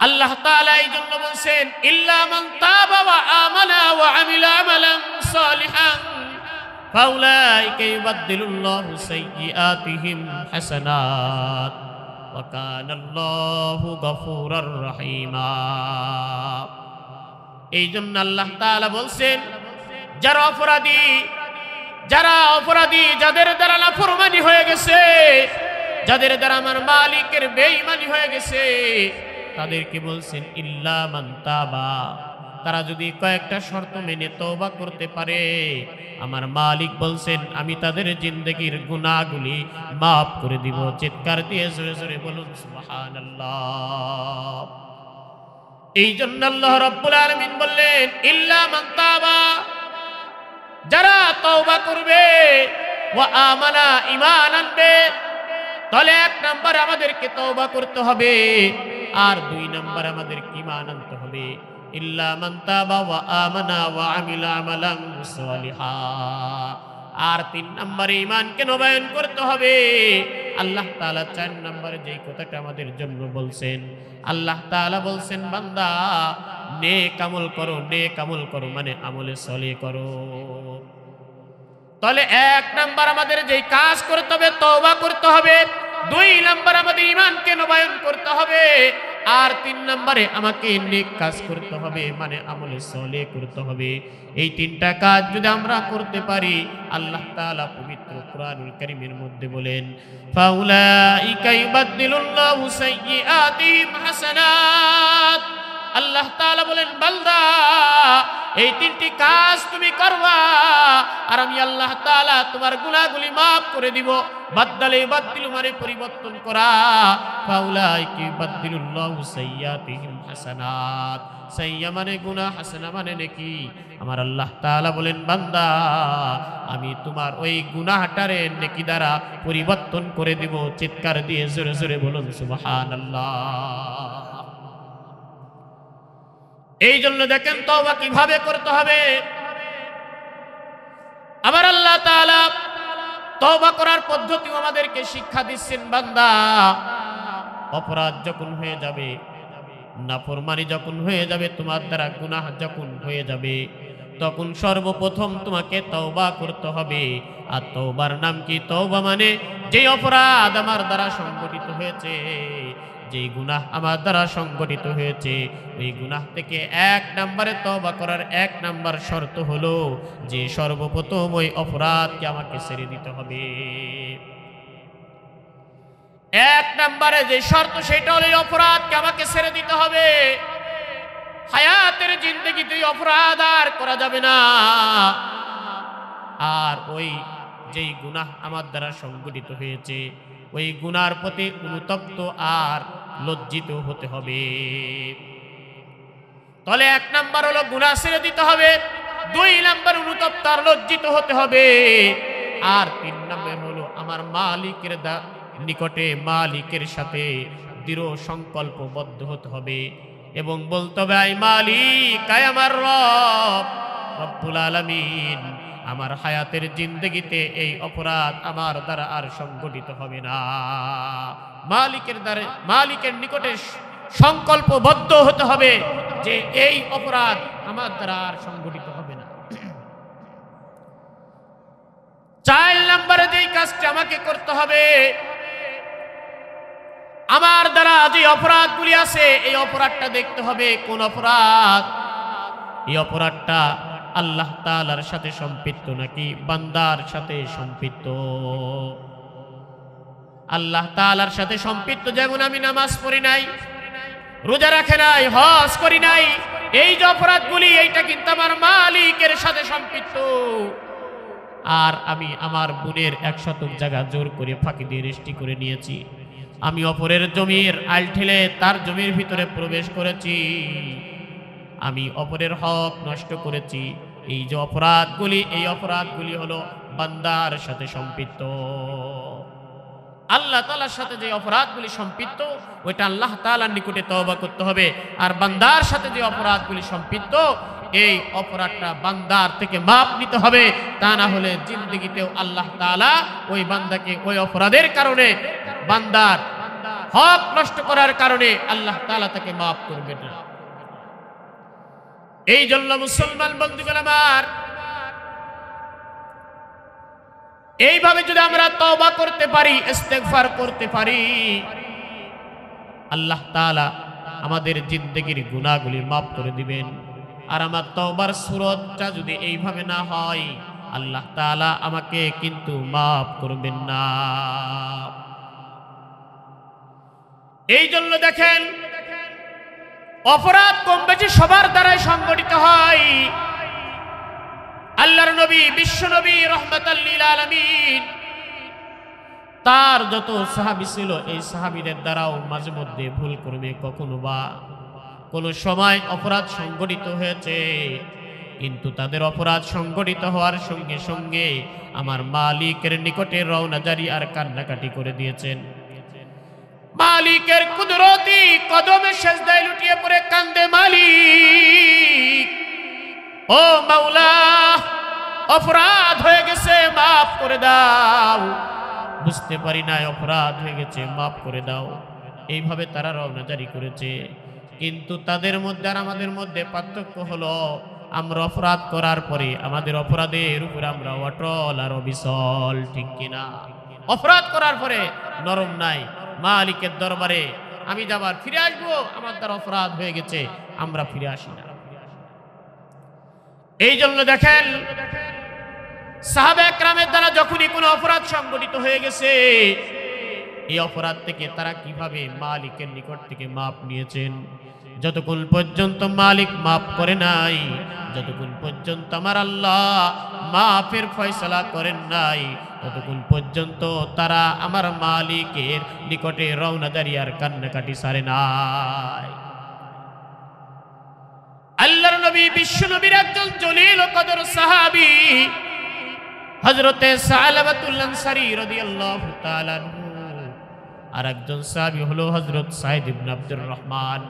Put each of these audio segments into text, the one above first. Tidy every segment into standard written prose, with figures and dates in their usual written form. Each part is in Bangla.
আল্লাহ তাআলা এই জন্য বলছেন ইল্লা মান তাবা ওয়া আমানা ওয়া আমিলা আমালান সালিহান ফাউলাইকা ইউবাদদিলুল্লাহু সাইয়্যাতিহিম হাসানাত ওয়া কানাল্লাহু গফুরার রহিমা। এই জন্য আল্লাহ তাআলা বলছেন যারা অপরাধী যাদের দ্বারা নাফরমানি হয়ে গেছে, যাদের দ্বারা আমার মালিকের বেঈমানি হয়ে গেছে, তাদেরকে বলছেন ইল্লা মান তাবা, তারা যদি কয়েকটা শর্ত মেনে তওবা করতে পারে আমার মালিক বলছেন আমি তাদের জিন্দেগির গুনাহগুলি মাফ করে দিব। চিৎকার দিয়ে জোরে জোরে বলুন সুবহানাল্লাহ। এই জন্য আল্লাহ রাব্বুল আলামিন বললেন ইল্লা মান তাবা, যারা তওবা করবে ওয়া আমানা ঈমান আনবে, তাহলে এক নাম্বার আমাদেরকে তওবা করতে হবে, আর দুই নাম্বার আমাদেরকে ঈমান আনতে হবে। ইল্লা মান তাবা ওয়া আমানা ওয়া আমিলা আমালান সালিহা, আর তিন নম্বরে ঈমানকে নবায়ন করতে হবে। আল্লাহ তাআলা চার নম্বরে যেই কথাটা আমাদের জন্য বলছেন, আল্লাহ তাআলা বলছেন বান্দা নেক আমল করো মানে আমলে সলিহ করো। তাহলে এক নাম্বার আমাদের যেই কাজ করতে হবে তওবা করতে হবে, দুই নাম্বার আমাদের ঈমানকে নবায়ন করতে হবে, আর তিন নম্বরে আমাকে নেক কাজ করতে হবে মানে আমলে সলিহ করতে হবে। এই তিনটা কাজ যদি আমরা করতে পারি আল্লাহ তাআলা পবিত্র কোরআনুল কারীমের মধ্যে বলেন ফাউলাইকা ইউবাদদিলুল্লাহু সাইয়্যাতিহিম হাসানাত। আল্লাহ তাআলা বলেন বান্দা এই তিনটি কাজ তুমি করবা আর আমি আল্লাহ তাআলা তোমার গুনাহগুলি maaf করে দিব। বাদদিলু মানে পরিবর্তন করা, ফাউলাইকা ইউবাদদিলুল্লাহু সাইয়্যাতিহিম হাসানাত। সাইয়্যা মানে গুনাহ, হাসানা মানে নেকি। আমার আল্লাহ তাআলা বলেন বান্দা আমি তোমার ওই গুনাহটারে নেকি দ্বারা পরিবর্তন করে দিব। চিৎকার দিয়ে জোরে জোরে বলুন সুবহানাল্লাহ। এই জন্য দেখেন তওবা কিভাবে করতে হবে। আবার আল্লাহ তাআলা তওবা করার পদ্ধতি আমাদেরকে শিক্ষা দিচ্ছেন বান্দা অপরাধ যখন হয়ে যাবে, নাফরমানি যখন হয়ে যাবে, তোমার দ্বারা গুনাহ যখন হয়ে যাবে, তখন সর্বপ্রথম তোমাকে তওবা করতে হবে। আর তওবার নাম কি? তওবা মানে যে অপরাধ আমার দ্বারা সংগঠিত হয়েছে, যেই গুনাহ আমার দ্বারা সংগঠিত হয়েছে, ওই গুনাহ থেকে এক নম্বরে তওবা করার এক নাম্বার শর্ত হলো যে সর্বপ্রথম ওই অপরাধকে আমাকে ছেড়ে দিতে হবে। এক নম্বরে যে শর্ত সেটা হলো অপরাধকে আমাকে ছেড়ে দিতে হবে। হায়াতের জিন্দেগিতে অপরাধ আর করা যাবে না। আর ওই যেই গুনাহ আমার দ্বারা সংগঠিত হয়েছে ওই গুনার প্রতি অনুতপ্ত আর লজ্জিত হতে হবে। তাহলে এক নাম্বার হলো গুনাহ ছেড়ে দিতে হবে, দুই নাম্বার অনুতপ্ত আর লজ্জিত হতে হবে, আর তিন নাম্বার হলো আমার মালিকের নিকটে মালিকের সাথে দৃঢ় সংকল্পবদ্ধ হতে হবে এবং বলতে হবে আই মালিক, আই আমার রব, রব্বুল আলামিন, আমার হায়াতের জিন্দেগিতে এই অপরাধ আমার দ্বারা আর সংগঠিত হবে না। মালিকের নিকটে সংকল্পবদ্ধ হতে হবে যে এই অপরাধ আমার দ্বারা আর সংগঠিত হবে না। চার নম্বরে যেই কাজটা আমাকে করতে হবে, আমার দ্বারা যে অপরাধগুলি আছে এই অপরাধটা দেখতে হবে কোন অপরাধ, এই অপরাধটা আল্লাহ তাআলার সাথে সম্পৃক্ত নাকি বান্দার সাথে সম্পৃক্ত। আল্লাহ তাআলার সাথে সম্পৃক্ত, যেমন আমি নামাজ পড়ি নাই, রোজা রাখি নাই, হজ করি নাই, এই যে অপরাধগুলি এইটা কিন্তু আমার মালিকের সাথে সম্পৃক্ত। আর আমি আমার বোনের 100 জায়গা জোর করে ফাঁকি দিয়ে রেজিস্ট্রি করে নিয়েছি, আমি অপরের জমির আইল ঠেলে তার জমির ভিতরে প্রবেশ করেছি, আমি অপরের হক নষ্ট করেছি। এই যে অপরাধগুলি, এই অপরাধগুলি হলো বান্দার সাথে সম্পৃক্ত। আল্লাহ তাআলার সাথে যে অপরাধগুলি সম্পৃক্ত ওইটা আল্লাহ তাআলার নিকটে তওবা করতে হবে। আর বান্দার সাথে যে অপরাধগুলি সম্পৃক্ত এই অপরাধটা বান্দার থেকে মাপ নিতে হবে, তা না হলে জিন্দেগিতেও আল্লাহ তাআলা ওই বান্দাকে ওই অপরাধের কারণে বান্দার হক নষ্ট করার কারণে আল্লাহ তাআলা তাকে মাফ করবেন না। এই জন্য মুসলমান বন্ধুগণ আমার, এইভাবে যদি আমরা তওবা করতে পারি, ইস্তেগফার করতে পারি, আল্লাহ তাআলা আমাদের জিন্দেগির গুনাহগুলি মাফ করে দিবেন। আর আমার তওবার সুরতটা যদি এইভাবে না হয়, আল্লাহ তাআলা আমাকে কিন্তু মাফ করবেন না। এই জন্য দেখেন, অপরাধ কম বেশি সবার দ্বারাই সংগঠিত হয়। আল্লাহর নবী, বিশ্ব নবী রাহমাতাল লিল আলামিন, তার যত সাহাবী ছিল, এই সাহাবীদের দ্বারাও মাঝে মধ্যে ভুল করবে, কখনো বা কোন সময় অপরাধ সংগঠিত হয়েছে, কিন্তু তাদের অপরাধ সংগঠিত হওয়ার সঙ্গে সঙ্গে আমার মালিকের নিকটে রওনা জারি আর কান্নাকাটি করে দিয়েছেন। মালিকের কুদরতি কদমে সেজদায় লুটিয়ে পড়ে কান্দে, মালিক ও মাওলা, অপরাধ হয়ে গেছে, মাফ করে দাও, বুঝতে পারি না অপরাধ হয়ে গেছে, মাফ করে দাও। এইভাবে তারা রওনা জারি করেছে। কিন্তু তাদের মধ্যে আর আমাদের মধ্যে পার্থক্য হলো, আমরা অপরাধ করার পরে আমাদের অপরাধের উপরে আমরা অটল আর অবিচল, ঠিক কিনা? অপরাধ করার পরে নরম নাই, মালিকের দরবারে আমি যাবার ফিরে আসবো, আমার দ্বারা অপরাধ হয়ে গেছে, আমরা ফিরে আসি না। এই জন্য দেখেন, সাহাবায়ে কেরামের দ্বারা যখনই কোনো অপরাধ সংগঠিত হয়ে গেছে, এই অপরাধ থেকে তারা কিভাবে মালিকের নিকট থেকে মাপ নিয়েছেন। যতক্ষণ পর্যন্ত মালিক মাফ করে নাই, যতক্ষণ পর্যন্ত আমার আল্লাহ মাফের ফয়সালা করেন নাই, ততক্ষণ পর্যন্ত তারা আমার মালিকের নিকটে রওনা জারি আর কান্নাকাটি সারে নাই। আল্লাহর নবী, বিশ্ব নবীর একজন জলিল ও কদর সাহাবী হযরতে সালাবাতুল আনসারী রাদিয়াল্লাহু তাআলা আনহু, আর একজন সাহাবী হলো হযরত সাঈদ ইবনে আব্দুর রহমান।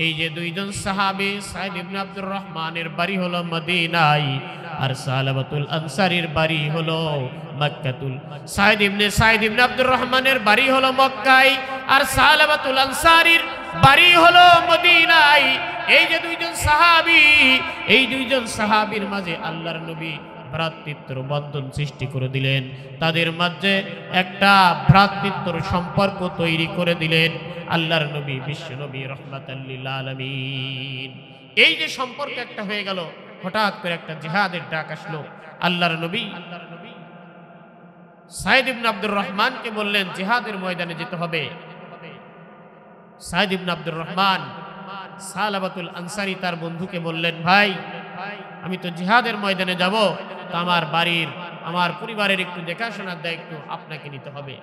এই যে দুইজন সাহাবী, সাঈদ ইবনে আব্দুর রহমানের বাড়ি হলো মদিনায়, আর সালাবাতুল আনসারীর বাড়ি হলো মক্কাতুল। সাঈদ ইবনে আব্দুর রহমানের বাড়ি হলো মক্কায়, আর সালাবাতুল আনসারীর বাড়ি হলো মদিনায়। এই যে দুইজন সাহাবী, এই দুইজন সাহাবীর মাঝে আল্লাহর নবী ভ্রাতৃত্বর বন্ধন সৃষ্টি করে দিলেন, তাদের মাঝে একটা ভ্রাতৃত্বর সম্পর্ক তৈরি করে দিলেন আল্লাহর নবী, বিশ্ব নবী রাহমাতাল লিল আলামিন। এই যে সম্পর্ক একটা হয়ে গেল, হঠাৎ করে একটা জিহাদের ডাক আসলো। আল্লাহর নবী সাঈদ ইবনে আব্দুর রহমানকে বললেন জিহাদের ময়দানে যেতে হবে। সাঈদ ইবনে আব্দুর রহমান সালাবাতুল আনসারী তার বন্ধুকে বললেন, ভাই আমি তো জিহাদের ময়দানে যাব, তো আমার বাড়ির, আমার পরিবারের একটু দেখাশোনার দায়িত্ব আপনাকে নিতে হবে।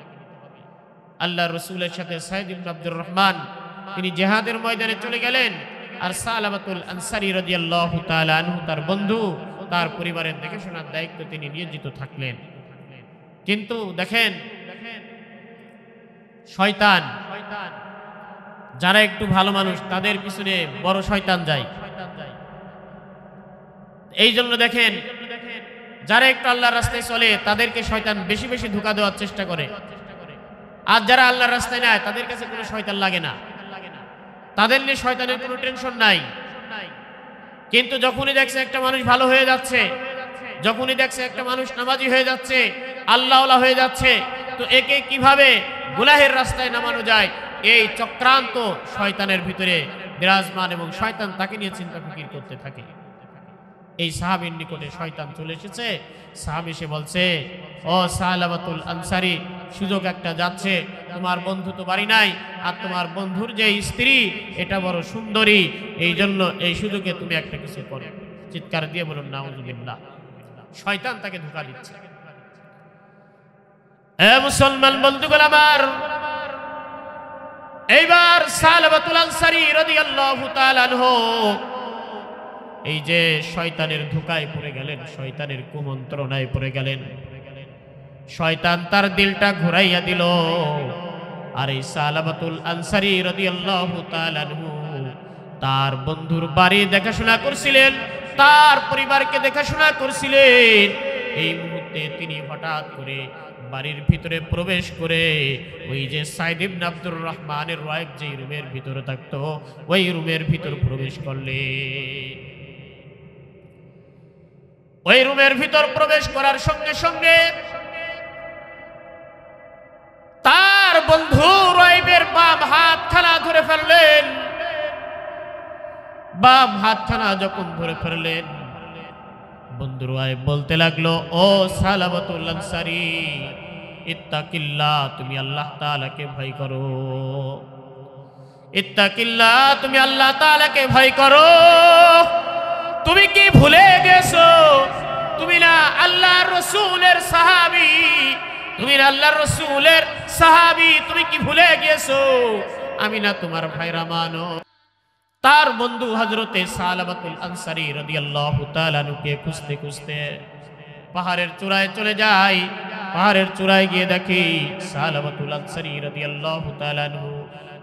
আল্লাহর রাসূলের সাথে সাঈদ ইবনে আব্দুর রহমান তিনি জিহাদের ময়দানে চলে গেলেন, আর সালাবাতুল আনসারী রাদিয়াল্লাহু তাআলা আনহু তার বন্ধু, তার পরিবারের দেখাশোনার দায়িত্ব তিনি নিয়োজিত থাকলেন। কিন্তু দেখেন, শয়তান, যারা একটু ভালো মানুষ তাদের পিছনে বড় শয়তান যায়। এই জন্য দেখেন, যারা একটু আল্লাহর রাস্তায় চলে তাদেরকে শয়তান বেশি বেশি ধোঁকা দেওয়ার চেষ্টা করে, আর যারা আল্লাহর রাস্তায় নেয় তাদের কাছে কোনো শয়তান লাগে না, তাদের নিয়ে শয়তানের কোনো টেনশন নাই। কিন্তু যখনই দেখছে একটা মানুষ ভালো হয়ে যাচ্ছে, যখনই দেখছে একটা মানুষ নামাজি হয়ে যাচ্ছে, আল্লাহওয়ালা হয়ে যাচ্ছে, তো একে কিভাবে গুনাহের রাস্তায় নামানো যায়, এই চক্রান্ত শয়তানের ভিতরে বিরাজমান, এবং শয়তান তাকে নিয়ে চিন্তা ফিকির করতে থাকে। এই সাহাবীর নিকটে শয়তান চলে এসেছে। সাহাবী সে বলছে, ও সালাবাতুল আনসারী, সুযোগ একটা যাচ্ছে, তোমার বন্ধু তো বাড়ি নাই, আর তোমার বন্ধুর যে স্ত্রী এটা বড় সুন্দরী, এই জন্য এই সুযোগে তুমি একটা কিছু করো। চিৎকার দিয়ে বলুন নাউযুবিল্লাহ। শয়তান তাকে ধোঁকা দিচ্ছে। এ মুসলমান বন্ধুগণ আমার, এইবার সালাবাতুল আনসারী রাদিয়াল্লাহু তাআলা আনহু এই যে শয়তানের ধোঁকায় পড়ে গেলেন, শয়তানের কুমন্ত্রণায় পড়ে গেলেন। শয়তান তার দিলটা ঘুরাইয়া দিল, আর এই সালাবাতুল আনসারী রাদিয়াল্লাহু তাআলা আনহু তার বন্ধুর বাড়ি দেখাশোনা করছিলেন, তার পরিবারকে দেখাশোনা করছিলেন। এই মুহূর্তে তিনি হঠাৎ করে বাড়ির ভিতরে প্রবেশ করে ওই যে সাইদ ইবনে আব্দুর রহমানের ওয়াইফ যেই রুমের ভিতরে থাকতো ওই রুমের ভিতর প্রবেশ করলে ওই রুমের ভিতর প্রবেশ করার সঙ্গে সঙ্গে তার বন্ধু ওয়াইফের বাম হাতখানা ধরে ফেললেন। বাম হাতখানা যখন ধরে ফেললেন বন্ধুর ওয়াইফ বলতে লাগলো, ও সালাবাতুল আনসারী, ইত্তাকিল্লাহ, তুমি আল্লাহ তাআলাকে ভয় করো। ইত্তাকিল্লাহ, তুমি আল্লাহ তাআলাকে ভয় করো। তুমি কি ভুলে গেছো তুমি না আল্লাহর রাসূলের সাহাবী? তুমি না আল্লাহর রাসূলের সাহাবী? তুমি কি ভুলে গেছো আমি না তোমার ভাইরা মানো? তার বন্ধু হযরতে সালাবাতুল আনসারী রাদিয়াল্লাহু তাআলা আনহুকে খুঁজতে খুঁজতে পাহাড়ের চূড়ায় চলে যায়। পাহাড়ের চূড়ায় গিয়ে দেখি সালাবাতুল আনসারী রাদিয়াল্লাহু তাআলা আনহু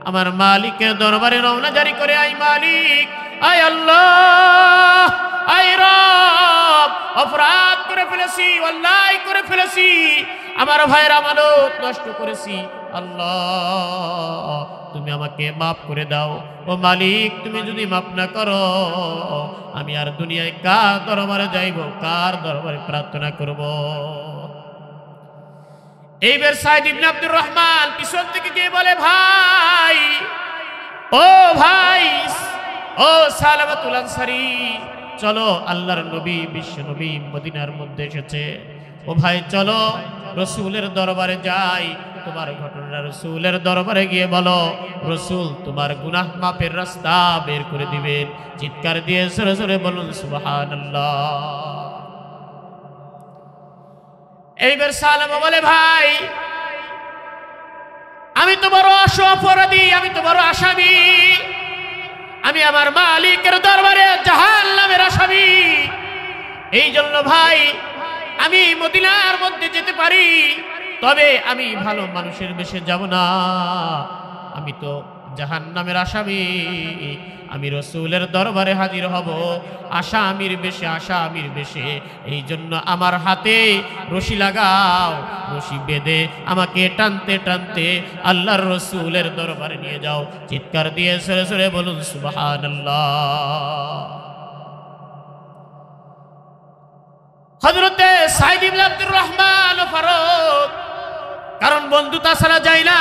আমার মালিকের দরবারে রওনা জারি করে, আই মালিক, আয় আল্লাহ, আয় রব, অপরাধ করে ফেলেছি, অন্যায় করে ফেলেছি, আমার ভাইয়ের আমানত নষ্ট করেছি, আল্লাহ তুমি আমাকে মাফ করে দাও। ও মালিক, তুমি যদি মাফ না করো আমি আর দুনিয়ায় কার দরবারে যাইব, কার দরবারে প্রার্থনা করব? এইবার সাইদ ইবনে আব্দুর রহমান পিছন থেকে গিয়ে বলে, ভাই, ও ভাই, ও সালাবাতুল আনসারী, চলো, আল্লাহর নবী, বিশ্ব নবী মদিনার মধ্যে এসেছে। ও ভাই, চলো রসুলের দরবারে যাই। তোমার ঘটনা রসুলের দরবারে গিয়ে বলো, রসুল তোমার গুনাহ মাফের রাস্তা বের করে দিবেন। চিৎকার দিয়ে জোরে জোরে বলুন সুবহানাল্লাহ। এইবার সালামা বলে, ভাই, আমি তো বড় অপরাধী, আমি তো বড় আসামি, আমি আমার মালিকের দরবারে জাহান্নামের আসামি। এই জন্য ভাই আমি মদিনার মধ্যে যেতে পারি, তবে আমি ভালো মানুষের বেশে যাব না, আমি তো জাহান্নামের আসামি। আমি রসুলের দরবারে হাজির হব আসামির বেশে, আসামির বেশে। এই জন্য আমার হাতে রশি লাগাও, রশি বেঁধে আমাকে টানতে টানতে আল্লাহর রসুলের দরবারে নিয়ে যাও। চিৎকার দিয়ে সরে সরে বলুন সুবহানাল্লাহ। হযরতে সাইদ ইবনে আব্দুর রহমান ফারুক, কারণ বন্ধু তাছাড়া যায় না।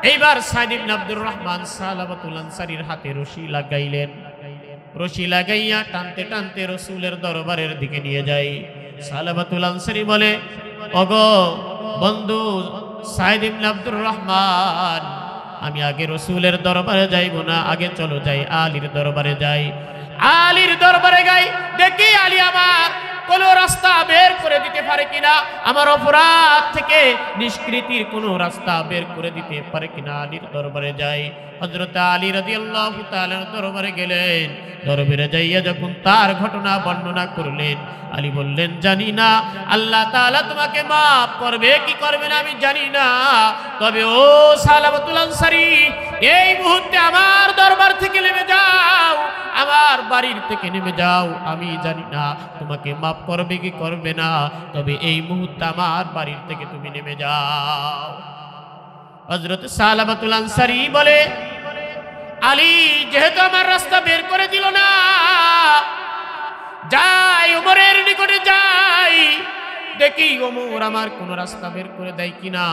এইবার সাইদ ইবনে আব্দুর রহমান সালাবাতুল আনসারীর হাতে রশি লাগাইলেন। রশি লাগাইয়া টানতে টানতে রসুলের দরবারের দিকে নিয়ে যায়। সালাবাতুল আনসারী বলে, ওগো বন্ধু সাইদ ইবনে আব্দুর রহমান, আমি আগে রসুলের দরবারে যাইব না, আগে চলো যাই আলীর দরবারে যাই। আলীর দরবারে যাই, দেখি আলী আমার কোন রাস্তা বের করে দিতে পারে কিনা, আমার অপরাধ থেকে নিষ্কৃতির কোন রাস্তা বের করে দিতে পারে কিনা। আলীর দরবারে যাই। হযরত আলী রাদিয়াল্লাহু তাআলার দরবারে গেলেন। দরবারে যাইয়া যখন তার ঘটনা বর্ণনা করলেন, আলী বললেন, জানি না আল্লাহ তাআলা তোমাকে মাফ করবে কি করবে না আমি জানি না, তবে ও সালাবাতুল আনসারী, এই মুহূর্তে আমার দরবার থেকে নেমে যাও, আমার বাড়ির থেকে নেমে যাও। আমি জানি না তোমাকে মাফ করবে কি করবে না, তবে এই মুহূর্তে আমার বাড়ির থেকে তুমি নেমে যাও। হযরত সালাবাতুল আনসারী বলে, আলী যেহেতু আমার রাস্তা বের করে দিল না, যাই ওমরের নিকটে যাই, দেখি ওমর আমার কোন রাস্তা বের করে দেয় কিনা।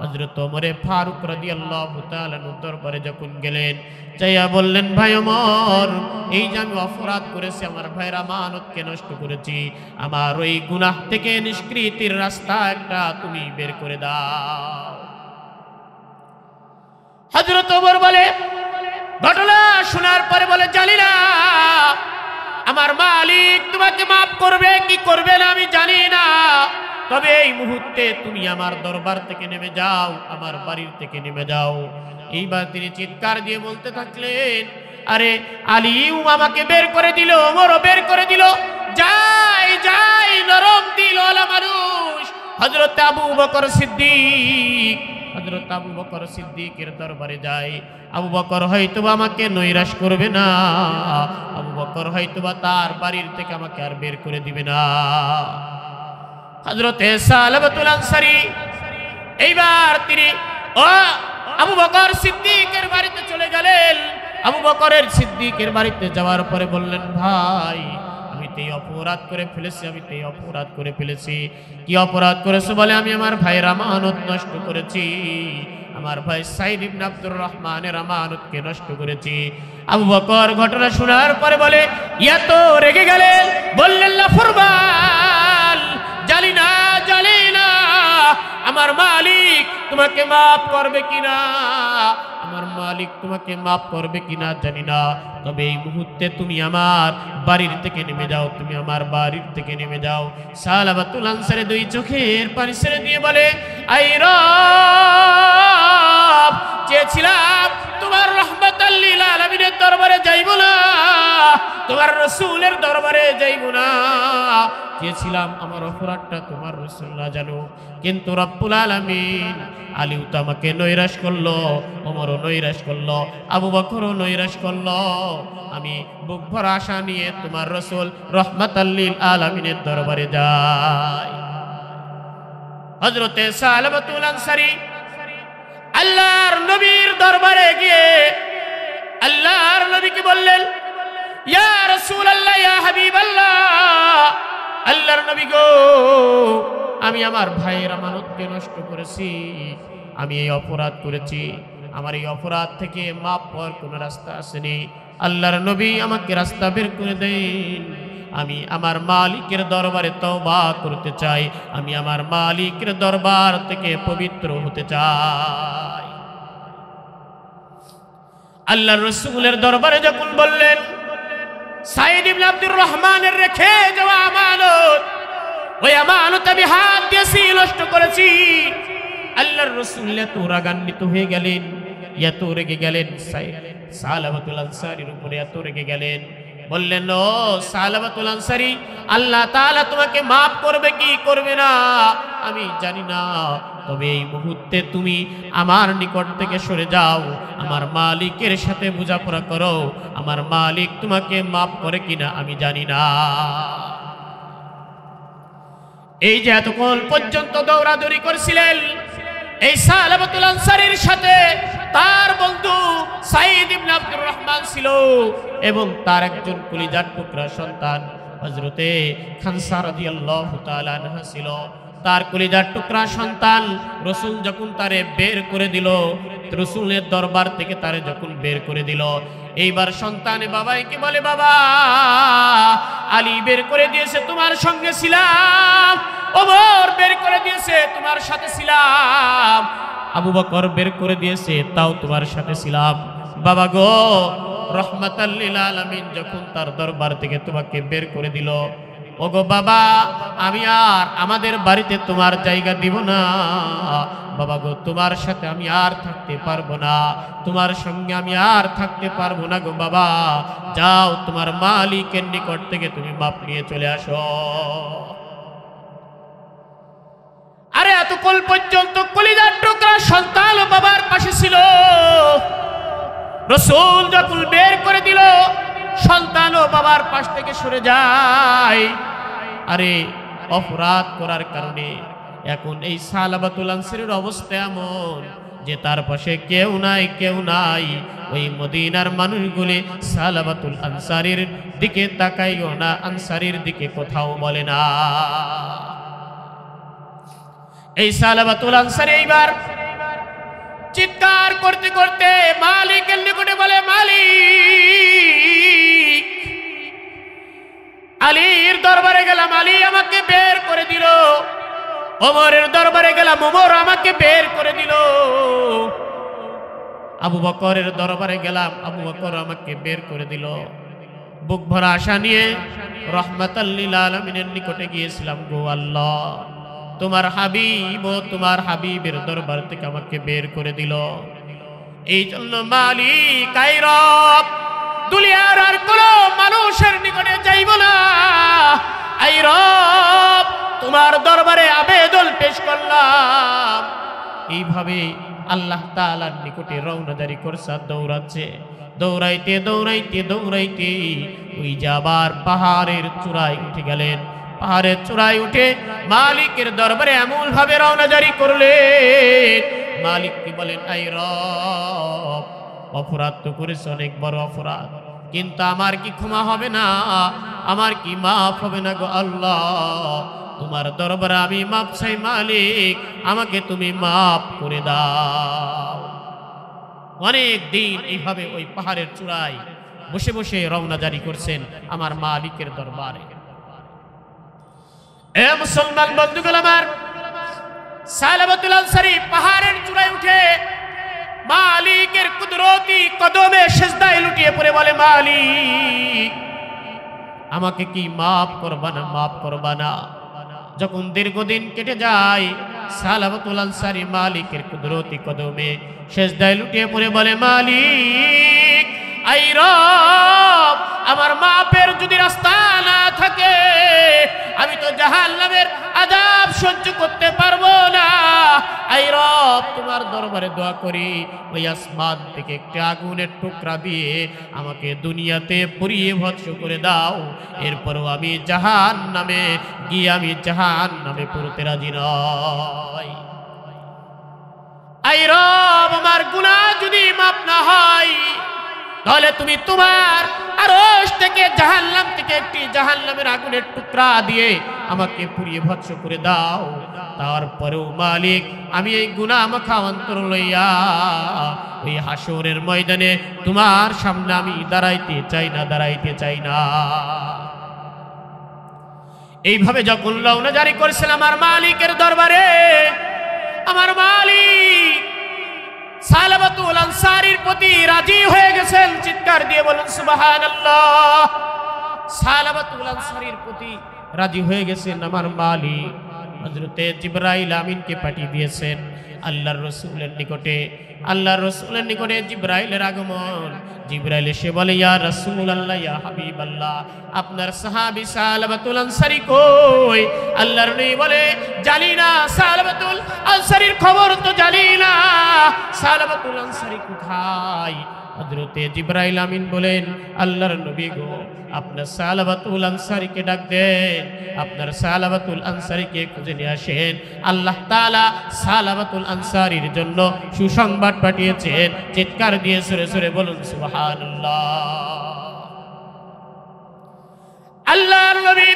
হযরত ওমরে ফারুক রাদিয়াল্লাহু তাআলা দরবারে যখন গেলেন, যাইয়া বললেন, ভাই ওমর, এই যে আমি অপরাধ করেছি, আমার ভাইয়ের আমানতকে নষ্ট করেছি, আমার ওই গুনাহ থেকে নিষ্কৃতির রাস্তা একটা তুমি বের করে দাও। হযরত ওমর বলে, ঘটনা শোনার পরে বলে, জানি না আমার মালিক তোমাকে মাফ করবে কি করবে না আমি জানি না, তবে এই মুহূর্তে তুমি আমার দরবার থেকে নেমে যাও, আমার বাড়ির থেকে নেমে যাও। এইবার তিনি চিৎকার দিয়ে বলতে থাকলেন, আরে আলীও আমাকে বের করে দিল, ওমরও বের করে দিল, যাই যাই নরম দিল ওয়ালা মানুষ হযরত আবু বকর সিদ্দিক, হযরত আবু বকর সিদ্দিকের দরবারে যায়। আবু বকর হয়তোবা আমাকে নৈরাশ করবে না, আবু বকর হয়তোবা তার বাড়ির থেকে আমাকে আর বের করে দিবে না। হযরতে সালাবাতুল আনসারী এইবার তিনি আবু বকর সিদ্দিকের বাড়িতে চলে গেলেন। আবু বকরের সিদ্দিকের বাড়িতে যাওয়ার পরে বললেন, ভাই আমি তো এই অপরাধ করে ফেলেছি, আমি তো এই অপরাধ করে ফেলেছি। কি অপরাধ করেছো? বলে, আমি আমার ভাইয়ের আমানত নষ্ট করেছি, আমার ভাই সাইদ ইবনে আব্দুর রহমানের আমানতকে নষ্ট করেছি। আবু বকর ঘটনা শোনার পরে বলে, এত রেগে গেলেন, বললেন, লাফরমান, জানি না আমার মালিক তোমাকে মাফ করবে কিনা, আমার মালিক তোমাকে মাফ করবে কিনা জানি না, তবে এই মুহূর্তে তুমি আমার বাড়ির থেকে নেমে যাও, তুমি আমার বাড়ির থেকে নেমে যাও। সালাবাতুল আনসারী দুই চোখের পানি ছেড়ে দিয়ে বলে, আই রব, চেয়েছিলাম তোমার রাহমাতাল লিল আলামিনের দরবারে যাইব না, তোমার রাসূলের দরবারে যাইব না, চেয়েছিলাম আমার অপরাধটা তোমার রাসূল না জানো, কিন্তু রব্বুল আলামিন আলীও তো আমাকে নৈরাশ করলো, ওমরও নৈরাশ করলো, আবু বকরও নৈরাশ করলো। আমি বুক ভরা আশা নিয়ে তোমার রাসূল রাহমাতাল লিল আলামিনের দরবারে যাই। হযরতে সালাবাতুল আনসারী আল্লাহর নবীর দরবারে গিয়ে আল্লাহর নবীকে বললেন, ইয়া রাসূলুল্লাহ, ইয়া হাবিবাল্লাহ, আল্লাহর নবী গো, আমি আমার ভাইয়ের আমানতকে নষ্ট করেছি, আমি এই অপরাধ করেছি, আমার এই অপরাধ থেকে মাপ পাওয়ার কোনো রাস্তা আসেনি। আল্লাহর নবী আমাকে রাস্তা বের করে দেন, আমি আমার মালিকের দরবারে তওবা করতে চাই, আমি আমার মালিকের দরবার থেকে পবিত্র হতে চাই। আল্লাহর রাসূলের দরবারে যখন বললেন, সাইদ ইবনে আব্দুর রহমানের রেখে যাওয়া আমানত, ওই আমানত আমি হাত দিয়ে নষ্ট করেছি। আল্লাহর রাসূল এত রাগান্বিত হয়ে গেলেন, এত রেগে গেলেন, সালাবাতুল আনসারীর উপরে এত রেগে গেলেন, বললেন, ও সালাবাতুল আনসারী, আল্লাহ তাআলা তোমাকে মাফ করবে কি করবে না আমি জানি না, তবে এই মুহূর্তে তুমি আমার নিকট থেকে সরে যাও, আমার মালিকের সাথে বোঝাপড়া করো, আমার মালিক তোমাকে মাফ করে কিনা আমি জানি না। এই যে এতক্ষণ পর্যন্ত দৌড়াদৌড়ি করেছিলেন এই সালাবাতুল আনসারীর সাথে তার বন্ধু সাইদ ইবনে আব্দুর রহমান ছিল এবং তার একজন কলিজার টুকরা সন্তান হযরতে খানসা রাদিয়াল্লাহু তাআলা আনহা ছিল। তার কলিজার টুকরা সন্তান রাসূল যখন তারে বের করে দিল, রাসূলের দরবার থেকে তারে যখন বের করে দিল, এইবার সন্তানে বাবাইকে বলে, বাবা, আলী বের করে দিয়েছে, তোমার সঙ্গে ছিলাম, ওমর বের করে দিয়েছে, তোমার সাথে ছিলাম, আবু বকর বের করে দিয়েছে, তাও তোমার সাথে ছিলাম। বাবা গো, রাহমাতাল লিল আলামিন যখন তার দরবার থেকে তোমাকে বের করে দিল, ওগো বাবা, আমি আর আমাদের বাড়িতে তোমার জায়গা দিব না, বাবা গো, তোমার সাথে আমি আর থাকতে পারবো না, তোমার সঙ্গে আমি আর থাকতে পারবো না গো বাবা, যাও তোমার মালিকের নিকট থেকে তুমি মাপ নিয়ে চলে আসো। আরে এতক্ষণ পর্যন্ত কলিজার টুকরা সন্তান ও বাবার পাশে ছিল, রাসূল যখন বের করে দিল, সন্তান ও বাবার পাশ থেকে সরে যায়। আরে অপরাধ করার কারণে এখন এই সালাবাতুল আনসারীর অবস্থা এমন যে তার পাশে কেউ নাই, কেউ নাই। ওই মদিনার মানুষগুলি সালাবাতুল আনসারীর দিকে তাকাইও না, আনসারীর দিকে কোথাও বলে না। এই সালাবাতুল আনসারী এইবার চিৎকার করতে করতে মালিকের নিকটে বলে, মালিক, আলীর দরবারে গেলাম, আলী আমাকে বের করে দিল, ওমরের দরবারে গেলাম, ওমর আমাকে বের করে দিল, আবু বকরের দরবারে গেলাম, আবু বকর আমাকে বের করে দিল। বুক ভরা আশা নিয়ে রাহমাতাল লিল আলামিনের নিকটে গিয়েছিলাম, গো আল্লাহ, তোমার হাবিব ও তোমার হাবিবের দরবার থেকে আমাকে বের করে দিল। এই জন্য মালিক, আই রব, দুনিয়ার আর কোন মানুষের নিকটে যাইব না, আই রব, তোমার দরবারে আবেদন পেশ করলাম। এইভাবে আল্লাহ তাআলার নিকটে রওনাদারি করছে, দৌড়াচ্ছে, দৌড়াইতে দৌড়াইতে দৌড়াইতে ওই যে আবার পাহাড়ের চূড়ায় উঠে গেলেন। পাহাড়ের চূড়ায় উঠে মালিকের দরবারে এমন ভাবে রওনা জারি করলেন, মালিক কি বলেন, আই রব, অপরাধ তো করেছে, অনেক বড় অপরাধ, কিন্তু আমার কি ক্ষমা হবে না? আমার কি মাফ হবে না গো আল্লাহ? তোমার দরবারে আমি মাপ চাই মালিক, আমাকে তুমি মাফ করে দাও। অনেক দিন এইভাবে ওই পাহাড়ের চূড়ায় বসে বসে রওনা জারি করছেন আমার মালিকের দরবারে। এ মুসলমান বন্ধুগণ আমার, সালাবাতুল আনসারী পাহাড়ের চূড়ায় উঠে মালিকের কুদরতি কদমে সিজদায় লুটিয়ে পড়ে বলে, মালিক আমাকে কি মাফ করবা না, মাফ করবা না? যখন দীর্ঘদিন কেটে যায়, সালাবাতুল আনসারী মালিকের কুদরতি কদমে সিজদায় লুটিয়ে পড়ে বলে, মালিক আই রব, আমার মাপের যদি রাস্তা না থাকে আমি তো জাহান্নামের আযাব সহ্য করতে পারবো না। আই রব, তোমার দরবারে দোয়া করি, ওই আসমান থেকে একটা আগুনের টুকরা দিয়ে আমাকে দুনিয়াতে পুড়িয়ে ভস্ম করে দাও, এরপরও আমি জাহান্নামে গিয়ে আমি জাহান্নামে পড়তে রাজি নই। আই রব, আমার গুনাহ যদি মাফ না হয় তাহলে তুমি তোমার আরশ থেকে জাহান্নাম থেকে একটি জাহান্নামের আগুনের টুকরা দিয়ে আমাকে পুড়িয়ে ভস্ম করে দাও। তারপরেও মালিক আমি এই গুনাহ মাখা অন্তর লইয়া ওই হাসরের ময়দানে তোমার সামনে আমি দাঁড়াইতে চাই না, দাঁড়াইতে চাই না। এইভাবে যখন রওনা জারি করেছেন আমার মালিকের দরবারে, আমার মালিক সালাবাতুল আনসারীর প্রতি রাজি হয়ে গেছেন। চিৎকার দিয়ে বলুন সুবহানাল্লাহ। সালাবাতুল আনসারীর প্রতি রাজি হয়ে গেছেন আমার মালিক। হযরতে জিবরাইল আমিনকে পাঠিয়ে দিয়েছেন আল্লাহর রাসূলের নিকটে। আল্লাহর রাসূলের নিকটে জিবরাইলের আগমন। জিবরাইল এসে বলে, ইয়া রাসূলুল্লাহ, ইয়া হাবিবাল্লাহ, আপনার সাহাবী সালাবাতুল আনসারী কই? আল্লাহর নবী বলে, জানি না, সালাবাতুল আনসারীর খবর তো জানি না, সালাবাতুল আনসারী কোথায়? হযরতে জিবরাইল আমিন বলেন, আল্লাহর নবী গো, আপনার সালাবাতুল আনসারীকে ডাক দেন, আপনার সালাবাতুল আনসারীকে খুঁজে নিয়ে আসেন। আল্লাহ তাআলা সালাবাতুল আনসারীর জন্য সুসংবাদ পাঠিয়েছেন। চিৎকার দিয়ে সুরে সুরে বলুন সুবহানাল্লাহ। আল্লাহর নবী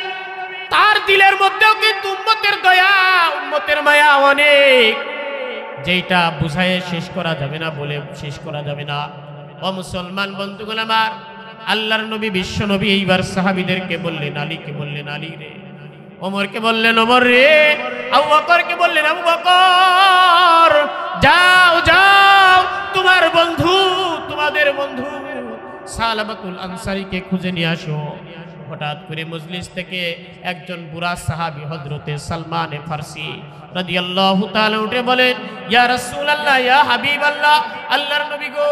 তার দিলের মধ্যেও কিন্তু উম্মতের দয়া, উম্মতের মায়া অনেক, যেটা বুঝায় শেষ করা যাবে না, বলে শেষ করা যাবে না। ও মুসলমান বন্ধুগণ আমার, আল্লাহর নবী বিশ্ব নবী এইবার সাহাবীদেরকে বললেন, আলীকে বললেন, আলী রে, ওমরকে বললেন, ওমর রে, আবু বকরকে বললেন, আবু বকর, যাও যাও, তোমার বন্ধু, তোমাদের বন্ধু সালাবাতুল আনসারীকে খুঁজে নিয়ে আসো। হঠাৎ করে মজলিস থেকে একজন বুড়া সাহাবী হযরতে সালমান ফারসি রাদিয়াল্লাহু তাআলা উঠে বলেন, ইয়া রাসূলুল্লাহ, ইয়া হাবিবাল্লাহ, আল্লাহর নবী গো,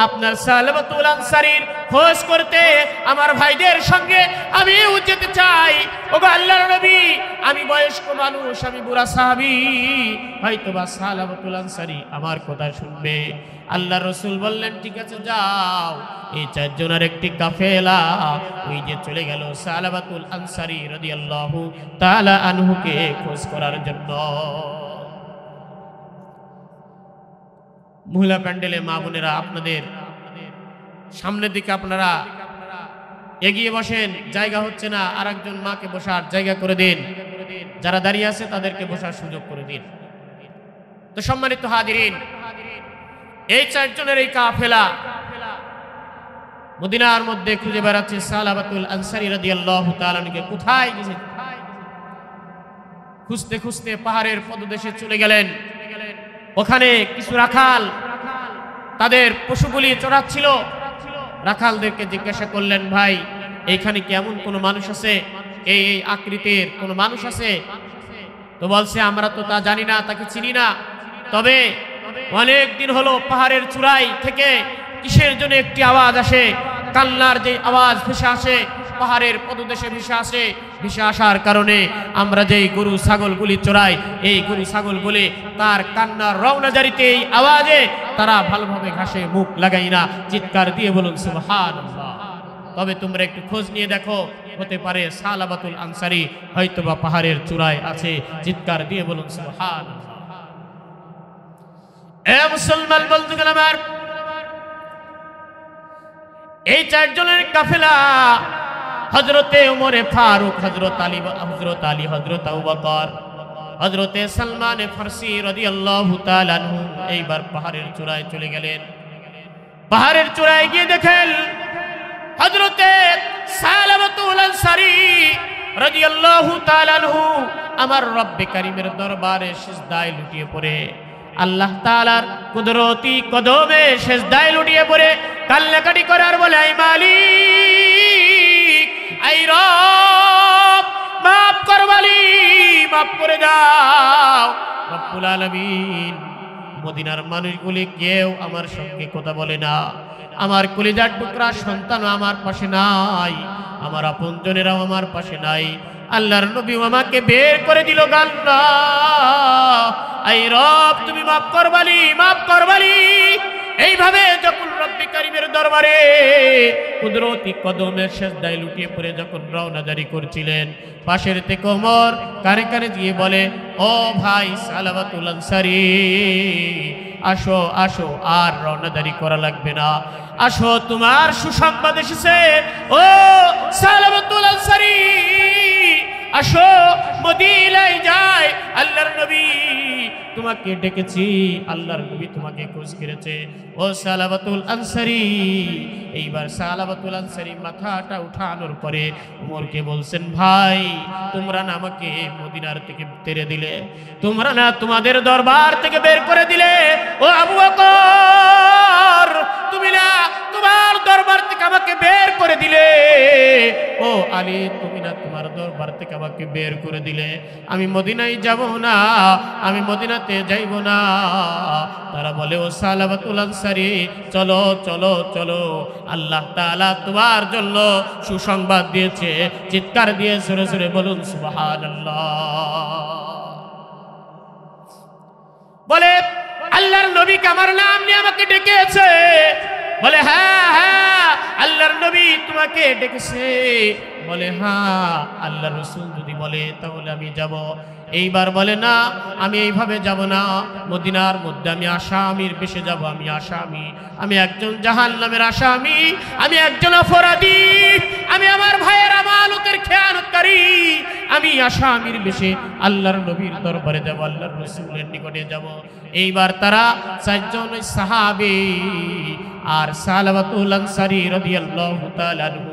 আপনার সালাবাতুল আনসারীর খোঁজ করতে আমার ভাইদের সঙ্গে আমিও যেতে চাই। ওগো আল্লাহর নবী, আমি বয়স্ক মানুষ, আমি বুড়া সাহাবী, হয়তোবা সালাবাতুল আনসারী আমার কথা শুনবে। আল্লাহ রাসূল বললেন, ঠিক আছে যাও। এই চারজনের একটি কাফেলা ওই যে চলে গেল সালাবাতুল আনসারী রাদিয়াল্লাহু তাআলা আনহুকে খোঁজ করার জন্য। মহিলা প্যান্ডেলে মা বোনেরা, আপনাদের সামনের দিকে আপনারা এগিয়ে বসেন, জায়গা হচ্ছে না, আরেকজন মাকে বসার জায়গা করে দিন, যারা দাঁড়িয়ে আছে তাদেরকে বসার সুযোগ করে দিন। তো সম্মানিত হাজিরিন, এই চারজনের এই কাফেলা মদিনার মধ্যে খুঁজে বেড়াচ্ছে সালাবাতুল আনসারী রাদিয়াল্লাহু তাআলা আনহুকে কোথায় গেছে। খুঁজতে খুঁজতে পাহাড়ের পদদেশে চলে গেলেন। ওখানে কিছু রাখাল তাদের পশুগুলি চড়াচ্ছিল। রাখালদেরকে জিজ্ঞাসা করলেন, ভাই এইখানে কি এমন কোনো মানুষ আছে, এই আকৃতির কোনো মানুষ আছে? তো বলছে, আমরা তো তা জানি না, তাকে চিনি না, তবে অনেক দিন হলো পাহাড়ের চূড়ায় থেকে কিসের জন্য একটি আওয়াজ আসে, কান্নার যে আওয়াজ ভেসে আসে, পাহাড়ের পদদেশে ভেসে আসে। ভেসে আসার কারণে আমরা যেই গরু ছাগলগুলি চড়াই, এই গরু ছাগলগুলি তার কান্নার রওনাজারিতে এই আওয়াজে তারা ভালোভাবে ঘাসে মুখ লাগাই না। চিৎকার দিয়ে বলুন সুবহানাল্লাহ। তবে তোমরা একটু খোঁজ নিয়ে দেখো, হতে পারে সালাবাতুল আনসারী হয়তোবা পাহাড়ের চূড়ায় আছে। চিৎকার দিয়ে বলুন সুবহানাল্লাহ। এ মুসলমান বন্ধুগণ আমার, এই চারজনের কাফেলা হযরতে ওমরে ফারুক, হযরত আলী, হযরত আবু বকর, হযরতে সালমান ফারসি রাদিয়াল্লাহু তাআলা আনহু এইবার পাহাড়ের চূড়ায় চলে গেলেন। পাহাড়ের চূড়ায় গিয়ে দেখেন হযরতে সালাবাতুল আনসারী রাদিয়াল্লাহু তাআলা আনহু আমার রব্বে কারীমের দরবারে সিজদায় লুটিয়ে পড়ে, আল্লাহ তাআলার কুদরতি কদমে সিজদায় লুটিয়ে পড়ে কান্নাকাটি করার বলে, আই মালিক, আই রব, মাফ কর মালিক, মাফ করে দাও রব্বুল আলামিন। মদিনার মানুষগুলি কেউ আমার সঙ্গে কথা বলে না, আমার কলিজার টুকরা সন্তানও আমার পাশে নাই, আমার আপনজনেরাও আমার পাশে নাই। আল্লাহর নবী আমাকে বের করে দিল গান্না, আই রব তুমি মাফ করবালি, মাফ করবালি। এইভাবে যখন রব্বে কারীমের দরবারে কুদরতি কদমের সিজদায় লুটিয়ে পড়ে যখন রওনাদারি করছিলেন, পাশের থেকে ওমর কানে কানে দিয়ে বলে, ও ভাই সালাবাতুল আনসারী, আসো আসো, আর রওনাদারি করা লাগবে না, আসো তোমার সুসংবাদ এসেছে। ও সালাবাতুল আনসারী, আসো, মদিনায় যায়, আল্লাহর নবী তোমাকে ডেকেছি, আল্লাহর নবী তোমাকে খোঁজ করেছে। ও সালাবাতুল আনসারী। এইবার সালাবাতুল আনসারী মাথাটা উঠানোর পরে ওমরকে বলছেন, ভাই তোমরা না আমাকে মদিনার থেকে তেরে দিলে, তোমরা না তোমাদের দরবার থেকে বের করে দিলে, ও আবু বকর তুমি না তোমার দরবার থেকে আমাকে বের করে দিলে, ও আলী তুমি না তোমার দরবার থেকে আমাকে বের করে দিলে, আমি মদিনায় যাব না, আমি মদিনাতে যাইব না। তারা বলে, ও সালাবাতুল আনসারী চলো চলো চলো, আল্লাহ তাআলা তোমার জন্য সুসংবাদ দিয়েছে। চিৎকার দিয়ে সুরে সুরে বলুন সুবহানাল্লাহ। বলে আল্লাহর নবীকে আমার নাম নিয়ে আমাকে ডেকেছে। বলে হ্যাঁ হ্যাঁ আল্লাহর নবী তোমাকে ডেকেছে। বলে হ্যাঁ আল্লাহর রাসূল যদি বলে তাহলে আমি যাব। এইবার বলে না, আমি এইভাবে যাব না, মদিনার মধ্যে আমি আসামির বেশে যাব, আমি আসামি, আমি একজন জাহান্নামের আসামি, আমি একজন অপরাধী, আমি আমার ভাইয়ের আমানতের খেয়ানতকারী, আমি আসামির বেশে আল্লাহর নবীর দরবারে যাব, আল্লাহর রাসূলের নিকটে যাব। এইবার তারা চারজন সাহাবী আর সালাবাতুল আনসারী রাদিয়াল্লাহু তাআলা আনহু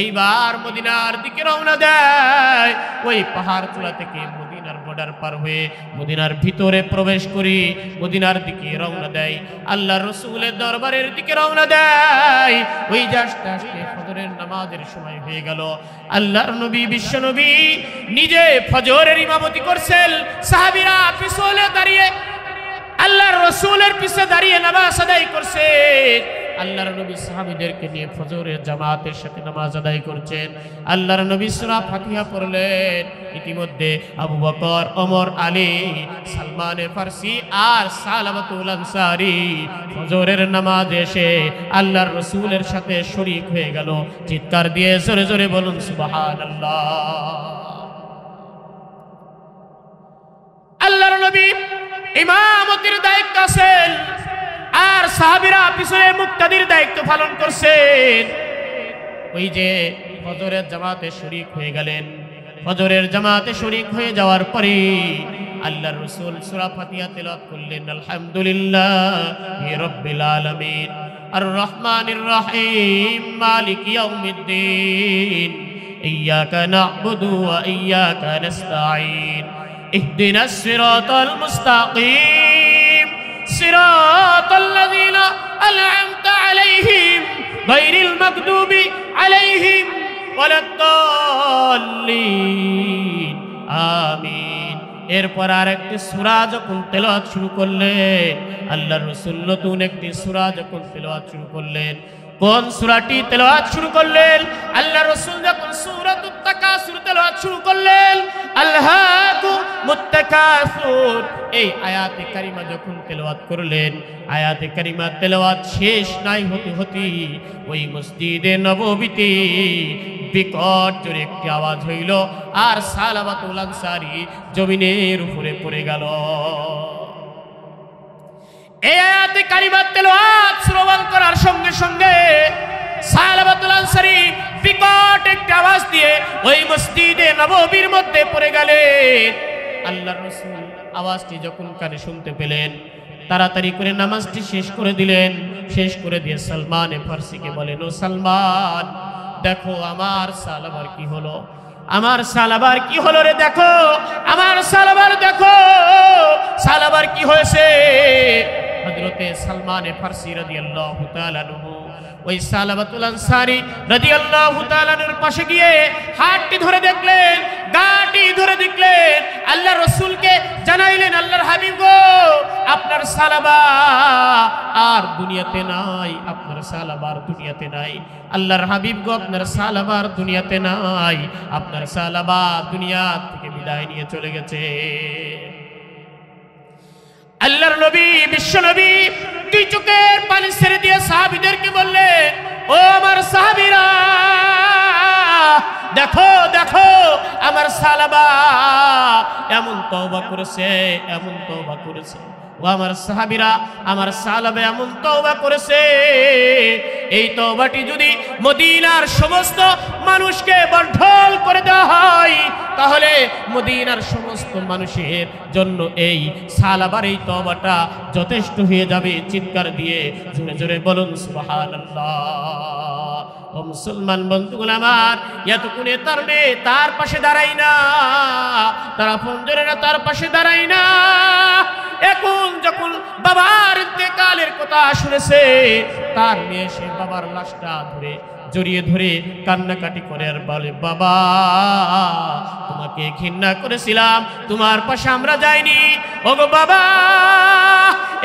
এইবার মদিনার দিকে রওনা দেয়। ওই পাহাড় চূড়া থেকে মদিনার বর্ডার পার হয়ে মদিনার ভিতরে প্রবেশ করি, মদিনার দিকে রওনা দেয়, আল্লাহর রাসূলের দরবারের দিকে রওনা দেয়। ওই আসতে আসতে ফজরের নামাজের সময় হয়ে গেল। আল্লাহর নবী বিশ্ব নবী নিজে ফজরের ইমামতি করছেন, সাহাবীরা পিছনে দাঁড়িয়ে আল্লাহর রাসূলের পিছে দাঁড়িয়ে নামাজ আদায় করছে। আল্লাহর নবী সাহাবীদেরকে নিয়ে ফজরের জামাতের সাথে নামাজ আদায় করছেন। আল্লাহর নবী সূরা ফাতিহা পড়লেন। ইতিমধ্যে আবু বকর, ওমর, আলী, সালমান ফারসি আর সালাবাতুল আনসারী ফজরের নামাজে এসে আল্লাহর রাসূলের সাথে শরীক হয়ে গেল। চিৎকার দিয়ে জোরে জোরে বলুন সুবহানাল্লাহ। আল্লাহর নবী ইমামতির দায়িত্ব আছেন আর সাহাবীরা পিছনে মুক্তাদির দায়িত্ব পালন করছেন। ওই যে ফজরের জামাতে শরীক হয়ে গেলেন, ফজরের জামাতে শরীক হয়ে যাওয়ার পরে আল্লাহর রাসূল সূরা ফাতিহা তেলাওয়াত করলেন, আলহামদুলিল্লাহি রাব্বিল আলামিন আর রহমানির রহিম মালিকি ইয়াউমিদ্দিন ইয়্যাকা না'বুদু ওয়া ইয়্যাকা নাস্তাঈন ইহদিনাস সিরাতাল মুস্তাকিম সিরাতাল লাযীনা আন'আমতা আলাইহিম গায়রিল মাগদুবি আলাইহিম ওয়ালাদ-দাল্লিন আমিন। এরপর আরেকটি সূরা যখন তেলাওয়াত শুরু করলেন, আল্লাহর রাসূল নতুন একটি সূরা যখন তেলাওয়াত শুরু করলেন, কোন সূরাটি তেলাওয়াত শুরু করলেন? আল্লাহর রাসূল যখন সূরাতুত তাকাসুর তেলাওয়াত শুরু করলেন, আল্লাহকুমুত তাকাসুর এই আয়াতে কারিমা যখন তেলাওয়াত করলেন, আয়াতে কারিমা তেলাওয়াত শেষ নাই হতে হতে ওই মসজিদে নববীতে বিকট জোরে একটি আওয়াজ হইল, আর সালাবাতুল আনসারী জমিনের উপরে পড়ে গেল। এই আয়াতে কারিমা তেলাওয়াত শ্রবণ করার সঙ্গে সঙ্গে সালাবাতুল আনসারী বিকট একটি আওয়াজ দিয়ে ওই মসজিদে নববীর মধ্যে পড়ে গেলেন। আল্লাহর রাসূল আওয়াজটি যখন কানে শুনতে পেলেন, তাড়াতাড়ি করে নামাজটি শেষ করে দিলেন। শেষ করে দিয়ে সালমান ফারসিকে বলেন, ও সালমান, দেখো আমার সালাবার কি হলো, আমার সালাবার কি হলো রে, দেখো আমার সালাবার, দেখো সালাবার কি হয়েছে। হযরতে সালমান ফারসি রাদিয়াল্লাহু তাআলা আনহু ওই সালাবাতুল আনসারী রাদিয়াল্লাহু তাআলা আনহুর পাশে গিয়ে হাতটি ধরে দেখলেন, গাটি ধরে দেখলেন, আল্লাহর রাসূলকে জানাইলেন, আল্লাহর হাবিব গো, আপনার সালাবা আর দুনিয়াতে নাই, আপনার সালাবার দুনিয়াতে নাই। আল্লাহর হাবিব গো, আপনার সালাবার দুনিয়াতে নাই, আপনার সালাবা দুনিয়া থেকে বিদায় নিয়ে চলে গেছে। আল্লাহর নবী, বিশ্ব নবী দুই চোখের পানি ছেড়ে দিয়ে সাহাবীদেরকে বললেন, ও আমার সাহাবীরা, দেখো দেখো আমার সালাবা এমন তওবা করেছে, এমন তওবা করেছে। ও আমার সাহাবীরা, আমার সালাবা এমন তওবা করেছে, এই তওবাটি যদি মদিনার সমস্ত মানুষকে বন্টন করে দেওয়া হয়, তাহলে মদিনার সমস্ত মানুষের জন্য এই সালাবার এই তওবাটা যথেষ্ট হয়ে যাবে। চিৎকার দিয়ে জোরে জোরে বলুন সুবহানাল্লাহ। ও মুসলমান বন্ধুগণ আমার, এতক্ষণে তার মেয়ে তার পাশে দাঁড়াই না, তারা ফঞ্জরেরা তার পাশে দাঁড়াই না। এখন যখন বাবার ইন্তেকালের কথা শুনেছে, তার মেয়ে সে বাবার লাশটা ধরে জড়িয়ে ধরে কান্নাকাটি করে আর বলে, বাবা তোমাকে ঘৃণা করেছিলাম, তোমার পাশে আমরা যাইনি। ওগো বাবা,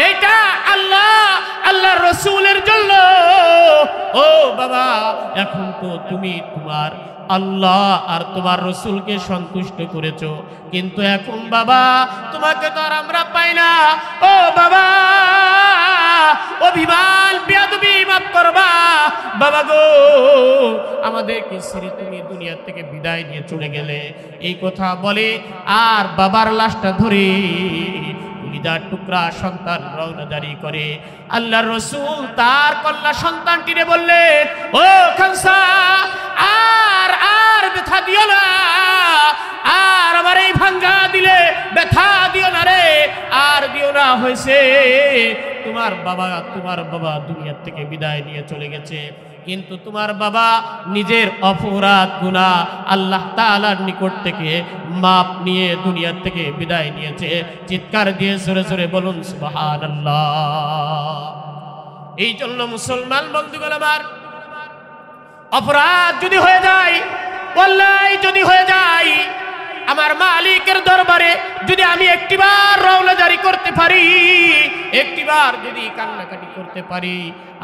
এইটা আল্লাহর রাসূলের জন্য। ও বাবা, এখন তো তুমি তোমার আল্লাহ আর তোমার রাসূলকে সন্তুষ্ট করেছো, কিন্তু এখন বাবা তোমাকে তো আর আমরা পাই না। ও বাবা, অভিমান বেয়াদবি মাফ করবা বাবা গো, আমাদেরকে ছেড়ে তুমি দুনিয়া থেকে বিদায় নিয়ে চলে গেলে। এই কথা বলে আর বাবার লাশটা ধরে কলিজার টুকরা সন্তান রওনা জারি করে। আল্লাহর রাসূল তার কন্যা সন্তানটিরে বললেন, ও খানসা, আর আর ব্যথা দিও না, আর আমার এই ভাঙ্গা দিলে ব্যথা দিও না রে, আর দিও না, হয়েছে তোমার বাবা দুনিয়া থেকে বিদায় নিয়ে চলে গেছে, কিন্তু তোমার বাবা নিজের অপরাধ গুনাহ আল্লাহ তাআলার নিকট থেকে মাপ নিয়ে দুনিয়া থেকে বিদায় নিয়েছে। চিৎকার দিয়ে জোরে জোরে বলুন সুবহানাল্লাহ। এই জন্য মুসলমান বন্ধুগণ আমার, অপরাধ যদি হয়ে যায়, অন্যায় যদি হয়ে যায়, আমার মালিকের দরবারে যদি আমি একটিবার রওনা জারি করতে পারি, একটিবার যদি কান্নাকাটি করতে পারি,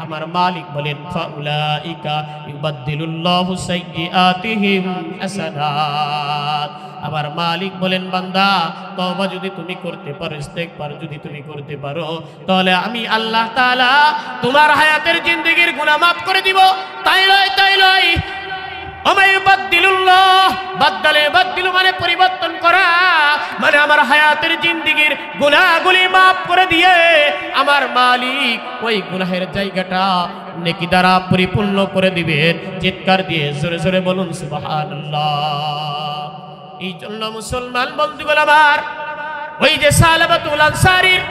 আমার মালিক বলেন, ফাউলাইকা ইউবাদদিলুল্লাহু সাইয়্যাতিহিম হাসানাত। আমার মালিক বলেন, বান্দা তওবা যদি তুমি করতে পারো, ইস্তেগফার যদি তুমি করতে পারো, তাহলে আমি আল্লাহ তাআলা তোমার হায়াতের জিন্দেগির গুনাহ মাফ করে দিব। তাই লয় বাদদিলু মানে পরিবর্তন করা, মানে আমার হায়াতের জিন্দেগির গুনাহগুলি মাফ করে দিয়ে আমার মালিক ওই গুনাহের জায়গাটা নেকি দ্বারা পরিপূর্ণ করে দিবেন। চিৎকার দিয়ে জোরে জোরে বলুন সুবহানাল্লাহ। এই জন্য মুসলমান বন্ধুগণ আমার, ওই যে সালাবাতুল আনসারীর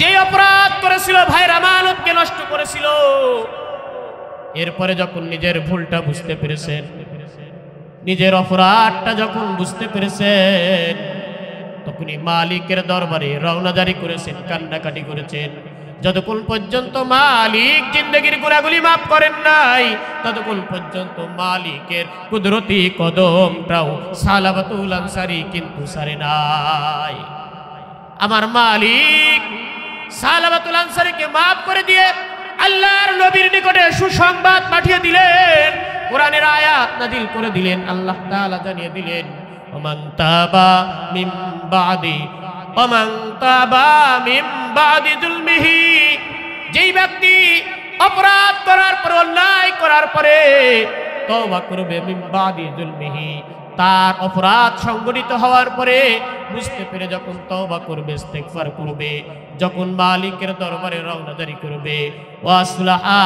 যে অপরাধ করেছিল, ভাইয়ের আমানতকে নষ্ট করেছিল, এরপরে যখন নিজের ভুলটা বুঝতে পেরেছেন, নিজের অপরাধটা যখন বুঝতে পেরেছেন, তখনই মালিকের দরবারে রওনা জারি করেছেন, কান্নাকাটি করেছেন। যতক্ষণ পর্যন্ত মালিক জিন্দেগির গুনাহগুলি মাফ করেন নাই, ততক্ষণ পর্যন্ত মালিকের কুদরতি কদমটাও সালাবাতুল আনসারী কিন্তু সারে নাই। আমার মালিক সালাবাতুল আনসারীকে মাফ করে দিয়ে আল্লাহর নবীর নিকটে সুসংবাদ পাঠিয়ে দিলেন, কোরআনের আয়াত নাযিল করে দিলেন। আল্লাহ তাআলা জানিয়ে দিলেন, ওমান তাবা মিন বাদি ওমান তাবা মিন বাদি যুলমিহি, যেই ব্যক্তি অপরাধ করার পর, অন্যায় করার পরে তওবা করবে, মিন বাদি যুলমিহি, তার অপরাধ সংগঠিত হওয়ার পরে বুঝতে পেরে যখন তওবা করবে, ইস্তেগফার করবে, যখন মালিকের দরবারে রওনাদারি করবে, ওয়াসলাহা,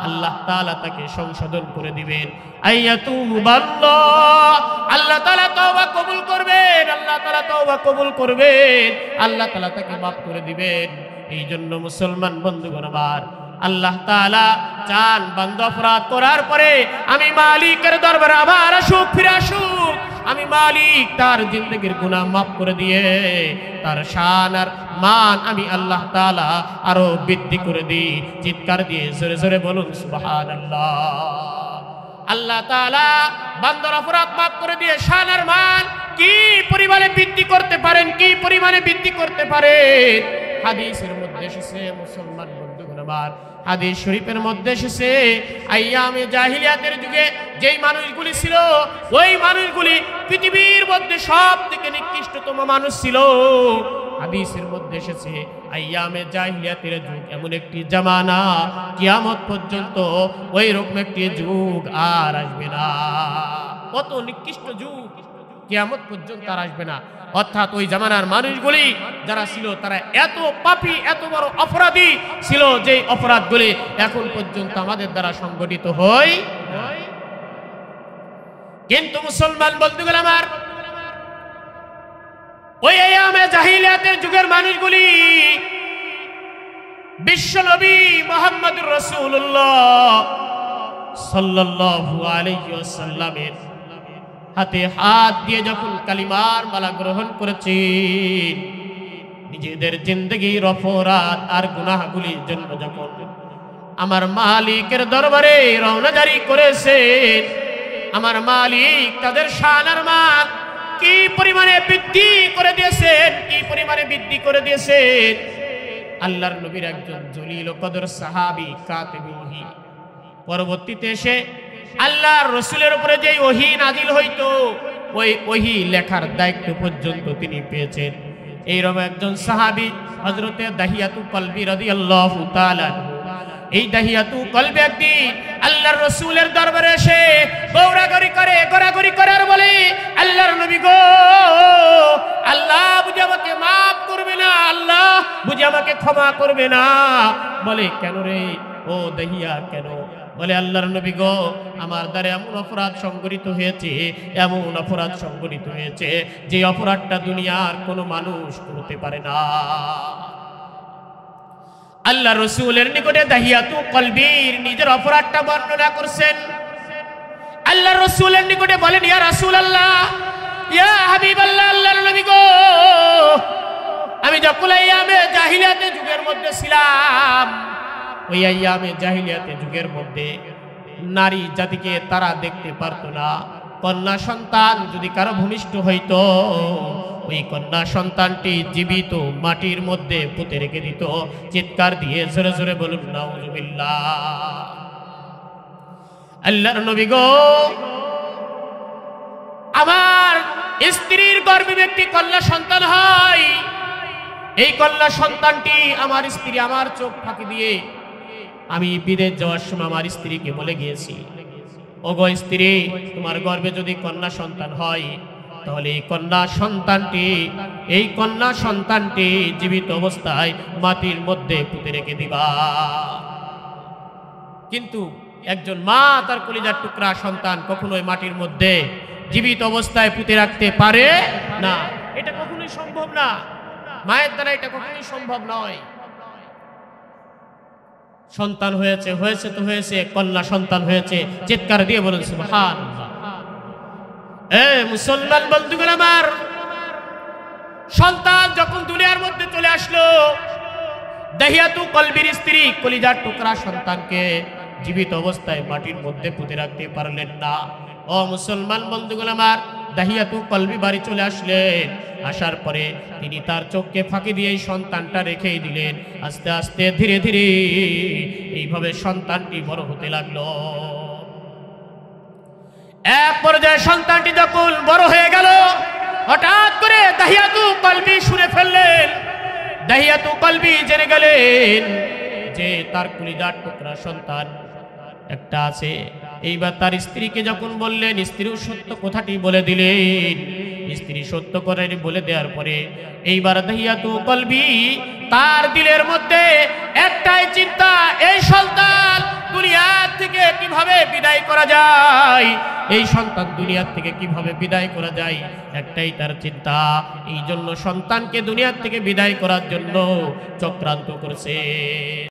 আল্লাহ তাআলা তাকে সংশোধন করে দিবেন। আইয়াতুবাল্লাহ, আল্লাহ তাআলা তওবা কবুল করবেন, আল্লাহ তাআলা তওবা কবুল করবেন, আল্লাহ তাআলা তাকে মাফ করে দিবেন। এই জন্য মুসলমান বন্ধুগণ আমার, আল্লাহ তাআলা চান বান্দা অপরাধ করার পরে আমি মালিকের দরবারে আবার আসুক, ফিরে আসুক, আমি মালিক তার জিন্দেগির গুনাহ মাফ করে দিয়ে তার শান আর মান আমি আল্লাহ তাআলা আরো বৃদ্ধি করে দিই। চিৎকার দিয়ে জোরে জোরে বলুন সুবহানাল্লাহ। আল্লাহ তাআলা বান্দার অপরাধ মাফ করে দিয়ে শান আর মান কি পরিমাণে বৃদ্ধি করতে পারেন, কি পরিমাণে বৃদ্ধি করতে পারেন। হাদিসের মধ্যে এসেছে মুসলমান বন্ধুগণ আমার, হাদিস শরীফের মধ্যে এসেছে আইয়ামে জাহিলিয়াতের যুগে যেই মানুষগুলি ছিল, ওই মানুষগুলি পৃথিবীর মধ্যে সবথেকে নিকৃষ্টতম মানুষ ছিল। হাদিসের মধ্যে এসেছে আইয়ামে জাহিলিয়াতের যুগ এমন একটি জামানা, কিয়ামত পর্যন্ত ওই রকম একটি যুগ আর আসবে না। কত নিকৃষ্ট যুগ, কিয়ামত পর্যন্ত আর আসবে না। অর্থাৎ ওই জামানার মানুষগুলি যারা ছিল তারা এত পাপী, এত বড় অপরাধী ছিল, যে অপরাধগুলি এখন পর্যন্ত আমাদের দ্বারা সংগঠিত হয়। কিন্তু মুসলমান বন্ধুগণ আমার, ওই আইয়ামে জাহিলিয়াতের যুগের মানুষগুলি বিশ্বনবী মুহাম্মদুর রাসূলুল্লাহ সাল্লাল্লাহু আলাইহি ওয়াসাল্লামের হাতে হাত দিয়ে যখন কালিমার মালা গ্রহণ করেছেন, নিজেদের জিন্দগির অপরাধ আর গুনাহগুলির জন্য যখন আমার মালিকের দরবারে রওনাদারি করেছেন, আমার মালিক তাদের শান আর মান কি পরিমাণে বৃদ্ধি করে দিয়েছেন, কি পরিমাণে বৃদ্ধি করে দিয়েছেন। আল্লাহর নবীর একজন জলিল কদর সাহাবী কাতিবুল ওহী, পরবর্তীতে এসে আল্লাহর রাসূলের উপরে যে ওহী নাজিল হইতো, ওই ওহী লেখার দায়িত্ব পর্যন্ত তিনি পেয়েছেন। এইরকম একজন সাহাবী হযরতে দাহিয়াতু কলবি রাদিয়াল্লাহু তাআলা, এই দাহিয়াতু কলবি একদিন আল্লাহর রাসূলের দরবারে এসে গৌরাগরি করে আর বলে, আল্লাহর নবী গো, আল্লাহ বুঝি আমাকে মাফ করবে না, আল্লাহ বুঝি আমাকে ক্ষমা করবে না। বলে কেন রে ও দাহিয়া, কেন? বলে আল্লাহর নবী গো, আমার দ্বারা এমন অপরাধ সংঘটিত হয়েছে, এমন অপরাধ সংঘটিত হয়েছে যে অপরাধটা দুনিয়ার কোনো মানুষ করতে পারে না। আল্লাহ রাসূলের নিকটে দাহিয়াতু কলবির নিজের অপরাধটা বর্ণনা করছেন। আল্লাহ রাসূলের নিকটে বলেন, ইয়া রাসূলুল্লাহ, ইয়া হাবিবাল্লাহ, আল্লাহর নবী গো, আমি যখন আইয়ামে জাহিলিয়াতের যুগের মধ্যে ছিলাম, ওই আইয়ামে জাহিলিয়াতে যুগের মধ্যে নারী জাতিকে তারা দেখতে পারতো না। কন্যা সন্তান যদি কারো ভূমিষ্ঠ হইতো, ওই কন্যা সন্তানটি জীবিত মাটির মধ্যে পুঁতে রেখে দিত। চিৎকার দিয়ে জোরে জোরে বলুন নাউযুবিল্লাহ। আল্লাহর নবী গো, আমার স্ত্রীর গর্ভে একটি কন্যা সন্তান হয়, এই কন্যা সন্তানটি আমার স্ত্রী আমার চোখ ফাঁকি দিয়ে, আমি বিদেশ যাওয়ার সময় আমার স্ত্রীকে বলে গিয়েছি, ওগো স্ত্রী, তোমার গর্ভে যদি কন্যা সন্তান হয়, তাহলে এই কন্যা সন্তানটি জীবিত অবস্থায় মাটির মধ্যে পুঁতে রেখে দিবা। কিন্তু একজন মা তার কলিজার টুকরা সন্তান কখনোই মাটির মধ্যে জীবিত অবস্থায় পুঁতে রাখতে পারে না। এটা কখনোই সম্ভব না, মায়ের দ্বারা এটা কখনোই সম্ভব নয়। সন্তান হয়েছে তো হয়েছে, কন্যা সন্তান হয়েছে, চিৎকার দিয়ে বলুন সুবহানাল্লাহ। মুসলমান বন্ধুগণ আমার, সন্তান যখন দুনিয়ার মধ্যে চলে আসলো, দাহিয়াতু কলবির স্ত্রী কলিজার টুকরা সন্তানকে জীবিত অবস্থায় মাটির মধ্যে পুঁতে রাখতে পারলেন না। ও মুসলমান বন্ধুগণ আমার, দাহিয়াতু কলবি বাড়ি চলে আসলেন। আসার পরে তিনি তার চোখকে ফাঁকি দিয়ে এই সন্তানটা রেখেই দিলেন। আস্তে আস্তে ধীরে ধীরে এইভাবে সন্তানটি বড় হতে লাগলো। এক পর্যায়ে সন্তানটি যখন বড় হয়ে গেল, হঠাৎ করে দাহিয়াতু কলবি শুনে ফেললেন, দাহিয়াতু কলবি জেনে গেলেন যে তার কলিজার টুকরা সন্তান একটা আছে। এইবার তার স্ত্রীকে যখন বললেন, স্ত্রীও সত্য কথাটি বলে দিলেন। স্ত্রী সত্য করে বলে দেওয়ার পরে এইবার দাহিয়াতু কলবি তার দিলের মধ্যে একটাই চিন্তা, এই সন্তান দুনিয়া থেকে কিভাবে বিদায় করা যায়, এই সন্তান দুনিয়া থেকে কিভাবে বিদায় করা যায়, একটাই তার চিন্তা। এই জন্য সন্তানকে দুনিয়া থেকে বিদায় করার জন্য চক্রান্ত করছে।